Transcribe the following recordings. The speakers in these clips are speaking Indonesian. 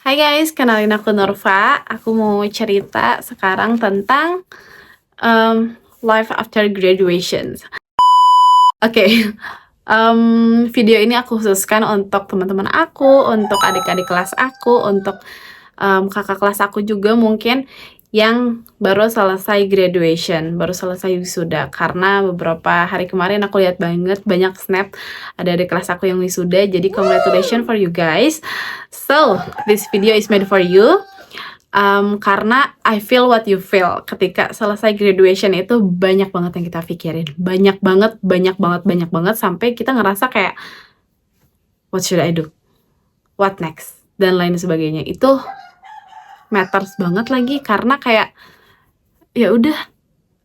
Hai guys, kenalin aku Nurfa. Aku mau cerita sekarang tentang life after graduation. Oke, video ini aku khususkan untuk teman-teman aku, untuk adik-adik kelas aku, untuk kakak kelas aku juga mungkin yang baru selesai graduation, baru selesai wisuda. Karena beberapa hari kemarin aku lihat banget banyak snap ada adik kelas aku yang wisuda. Jadi congratulations for you guys. So this video is made for you. Karena I feel what you feel. Ketika selesai graduation itu banyak banget yang kita pikirin, banyak banget sampai kita ngerasa kayak what should I do, what next, dan lain sebagainya. Itu matters banget lagi karena kayak ya udah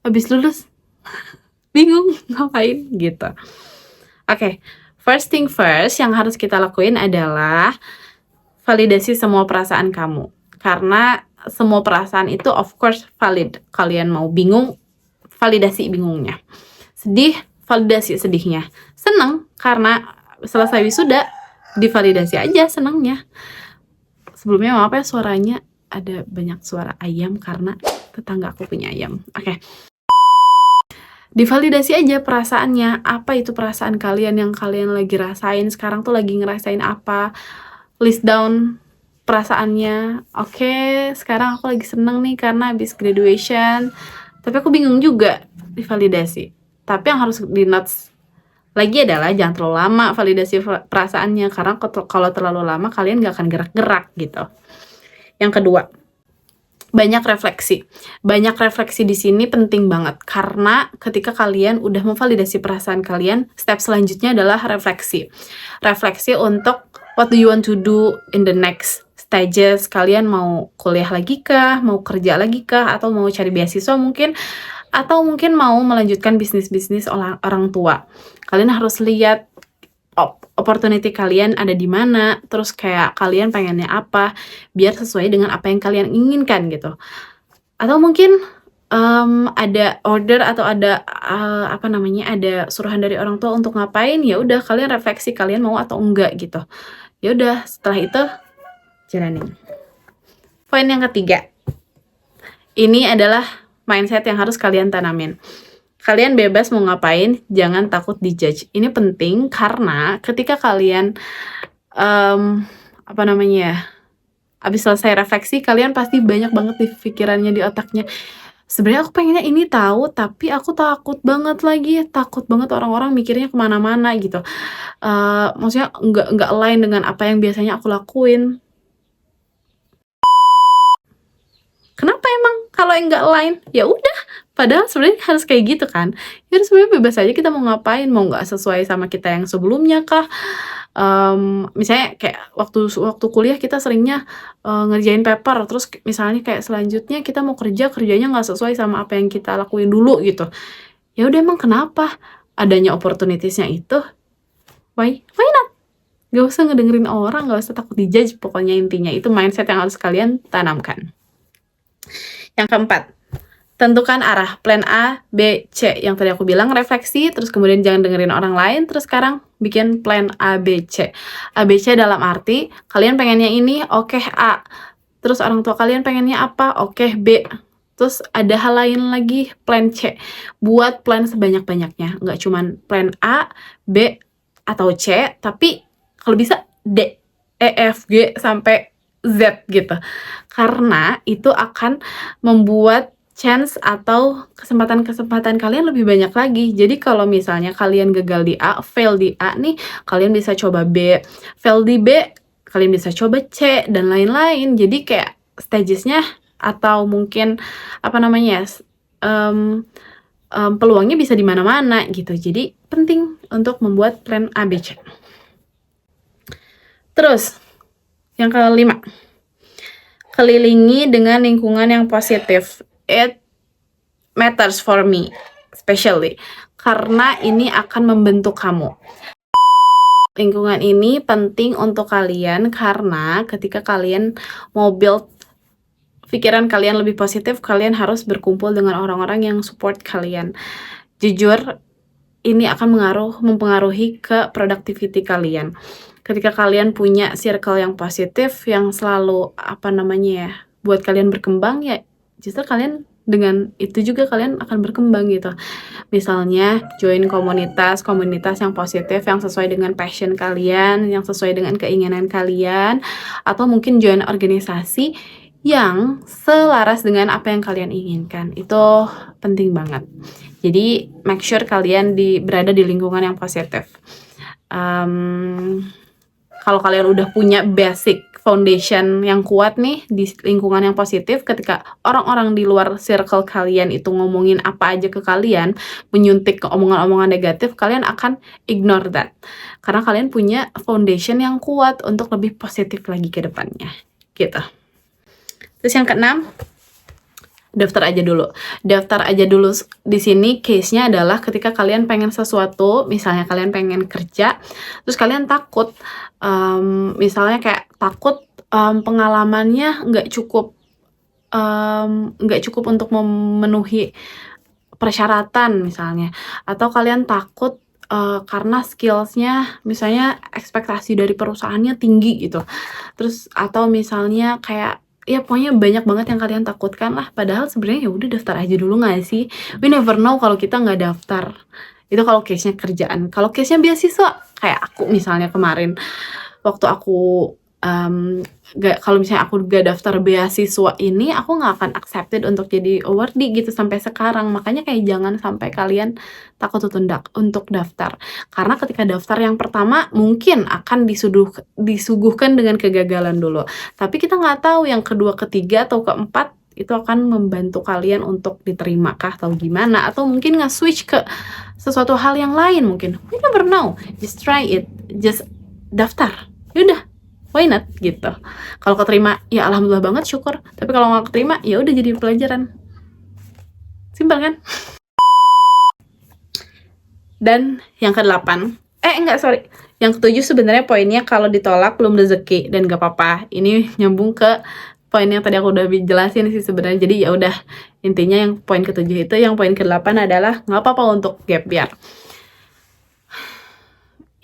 habis lulus bingung ngapain gitu. Oke, first thing first yang harus kita lakuin adalah validasi semua perasaan kamu. Karena semua perasaan itu of course valid. Kalian mau bingung, validasi bingungnya. Sedih, validasi sedihnya. Seneng karena selesai wisuda, divalidasi aja senengnya. Sebelumnya maaf ya suaranya ada banyak suara ayam karena tetangga aku punya ayam. Oke. Divalidasi aja perasaannya. Apa itu perasaan kalian yang kalian lagi rasain? Sekarang tuh lagi ngerasain apa? List down perasaannya. Oke, sekarang aku lagi seneng nih karena habis graduation. Tapi aku bingung juga, divalidasi. Tapi yang harus di notes lagi adalah jangan terlalu lama validasi perasaannya. Karena kalau terlalu lama kalian gak akan gerak-gerak gitu. Yang kedua, banyak refleksi. Banyak refleksi di sini penting banget karena ketika kalian udah memvalidasi perasaan kalian, step selanjutnya adalah refleksi. Refleksi untuk what do you want to do in the next stages. Kalian mau kuliah lagi kah, mau kerja lagi kah, atau mau cari beasiswa mungkin, atau mungkin mau melanjutkan bisnis-bisnis orang tua. Kalian harus lihat opportunity kalian ada di mana, terus kayak kalian pengennya apa, biar sesuai dengan apa yang kalian inginkan gitu. Atau mungkin ada order atau ada ada suruhan dari orang tua untuk ngapain, ya udah kalian refleksi kalian mau atau enggak gitu. Ya udah setelah itu jalanin. Poin yang ketiga, ini adalah mindset yang harus kalian tanamin. Kalian bebas mau ngapain, jangan takut dijudge. Ini penting karena ketika kalian habis selesai refleksi, kalian pasti banyak banget di pikirannya, di otaknya. Sebenarnya aku pengennya ini tahu, tapi aku takut banget orang-orang mikirnya kemana-mana gitu. Maksudnya nggak align dengan apa yang biasanya aku lakuin. Kenapa emang kalau yang nggak align? Ya udah, padahal sebenarnya harus kayak gitu kan. Ya sebenarnya bebas aja kita mau ngapain, mau nggak sesuai sama kita yang sebelumnya kah. Misalnya kayak waktu kuliah kita seringnya ngerjain paper, terus misalnya kayak selanjutnya kita mau kerjanya nggak sesuai sama apa yang kita lakuin dulu gitu. Ya udah emang kenapa? Adanya opportunitiesnya itu, why not? Gak usah ngedengerin orang, gak usah takut dijudge. Pokoknya intinya itu mindset yang harus kalian tanamkan. Yang keempat, tentukan arah, plan A, B, C. Yang tadi aku bilang refleksi, terus kemudian jangan dengerin orang lain, terus sekarang bikin plan A, B, C. A, B, C dalam arti, kalian pengennya ini, oke, A. Terus orang tua kalian pengennya apa? Oke, B. Terus ada hal lain lagi, plan C. Buat plan sebanyak-banyaknya. Nggak cuman plan A, B, atau C, tapi kalau bisa D, E, F, G, sampai Z gitu. Karena itu akan membuat chance atau kesempatan kalian lebih banyak lagi. Jadi kalau misalnya kalian gagal di A, fail di A nih, kalian bisa coba B. Fail di B, kalian bisa coba C, dan lain-lain. Jadi kayak stagesnya atau mungkin peluangnya bisa di mana-mana gitu. Jadi penting untuk membuat plan A, B, C. Terus, yang kelima, kelilingi dengan lingkungan yang positif. It matters for me, especially. Karena ini akan membentuk kamu. Lingkungan ini penting untuk kalian karena ketika kalian mau build pikiran kalian lebih positif, kalian harus berkumpul dengan orang-orang yang support kalian. Jujur, ini akan mempengaruhi ke productivity kalian. ketika kalian punya circle yang positif, yang selalu, buat kalian berkembang, ya justru kalian dengan itu juga kalian akan berkembang gitu. Misalnya join komunitas yang positif, yang sesuai dengan passion kalian, yang sesuai dengan keinginan kalian, atau mungkin join organisasi yang selaras dengan apa yang kalian inginkan. Itu penting banget. Jadi make sure kalian berada di lingkungan yang positif. Kalau kalian udah punya basic foundation yang kuat nih di lingkungan yang positif, ketika orang-orang di luar circle kalian itu ngomongin apa aja ke kalian, menyuntik ke omongan-omongan negatif, kalian akan ignore that. Karena kalian punya foundation yang kuat untuk lebih positif lagi ke depannya. Gitu. Terus yang keenam, daftar aja dulu. Daftar aja dulu di sini case-nya adalah ketika kalian pengen sesuatu, misalnya kalian pengen kerja, terus kalian takut, misalnya kayak takut pengalamannya nggak cukup untuk memenuhi persyaratan misalnya, atau kalian takut karena skillsnya, misalnya ekspektasi dari perusahaannya tinggi gitu. Terus atau misalnya kayak ya pokoknya banyak banget yang kalian takutkan lah, padahal sebenarnya ya udah daftar aja dulu nggak sih? We never know kalau kita nggak daftar. Itu kalau case-nya kerjaan. Kalau case-nya beasiswa, kayak aku misalnya kemarin waktu aku kalau misalnya aku gak daftar beasiswa ini, aku nggak akan accepted untuk jadi awardee gitu sampai sekarang. Makanya kayak jangan sampai kalian takut untuk daftar, karena ketika daftar yang pertama mungkin akan disuguhkan dengan kegagalan dulu, tapi kita nggak tahu yang kedua, ketiga, atau keempat itu akan membantu kalian untuk diterima kah atau gimana, atau mungkin nge-switch ke sesuatu hal yang lain. Mungkin we never know, just try it, just daftar, yaudah, why not gitu. Kalau keterima ya alhamdulillah banget, syukur. Tapi kalau nggak keterima ya udah jadi pelajaran. Simpel kan? Dan yang ke-8, yang ke-7 sebenarnya poinnya kalau ditolak belum rezeki dan gak apa-apa. Ini nyambung ke poin yang tadi aku udah jelasin sih sebenarnya. Jadi ya udah, intinya yang poin ke-7 itu, yang poin ke-8 adalah nggak apa-apa untuk gap year.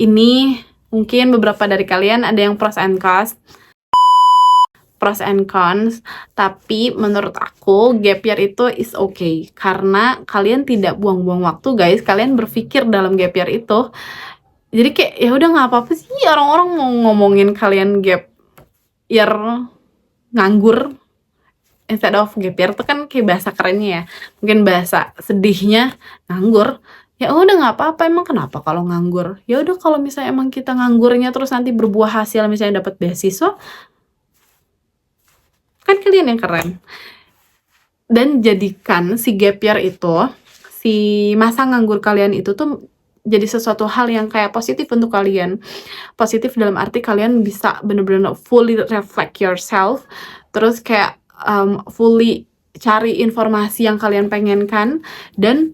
Ini mungkin beberapa dari kalian ada yang pros and cons, tapi menurut aku gap year itu is okay, karena kalian tidak buang-buang waktu guys. Kalian berpikir dalam gap year itu, jadi kayak ya udah nggak apa-apa sih orang-orang mau ngomongin kalian gap year nganggur instead of gap year. Itu kan kayak bahasa kerennya ya, mungkin bahasa sedihnya nganggur. Ya udah nggak apa-apa, emang kenapa kalau nganggur? Ya udah, kalau misalnya emang kita nganggurnya terus nanti berbuah hasil, misalnya dapat beasiswa, kan kalian yang keren. Dan jadikan si gap year itu, si masa nganggur kalian itu tuh jadi sesuatu hal yang kayak positif untuk kalian. Positif dalam arti kalian bisa bener-bener fully reflect yourself, terus kayak fully cari informasi yang kalian pengenkan, dan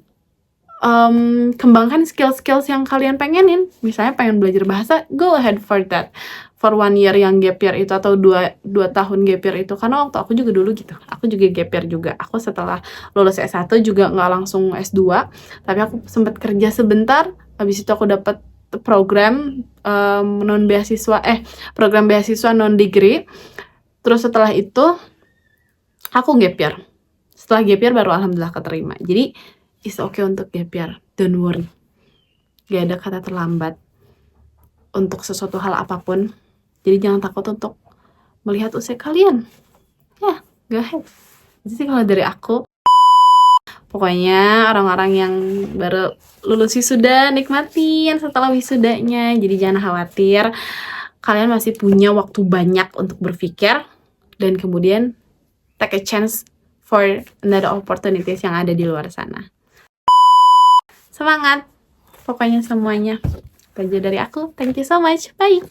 kembangkan skills yang kalian pengenin. Misalnya pengen belajar bahasa, go ahead for that, for 1 year yang gap year itu, atau 2 tahun gap year itu. Karena waktu aku juga dulu gitu, aku juga gap year juga. Aku setelah lulus S1 juga nggak langsung S2, tapi aku sempat kerja sebentar. Habis itu aku dapat program program beasiswa non degree. Terus setelah itu aku gap year. Setelah gap year baru alhamdulillah keterima. Jadi it's okay untuk gap year, don't worry. Gak ada kata terlambat untuk sesuatu hal apapun. Jadi jangan takut untuk melihat usia kalian. Ya, go ahead. Jadi kalau dari aku, pokoknya orang-orang yang baru lulus wisuda, nikmatin setelah wisudanya. Jadi jangan khawatir, kalian masih punya waktu banyak untuk berpikir, dan kemudian take a chance for another opportunities yang ada di luar sana. Semangat pokoknya semuanya. Itu aja dari aku. Thank you so much. Bye.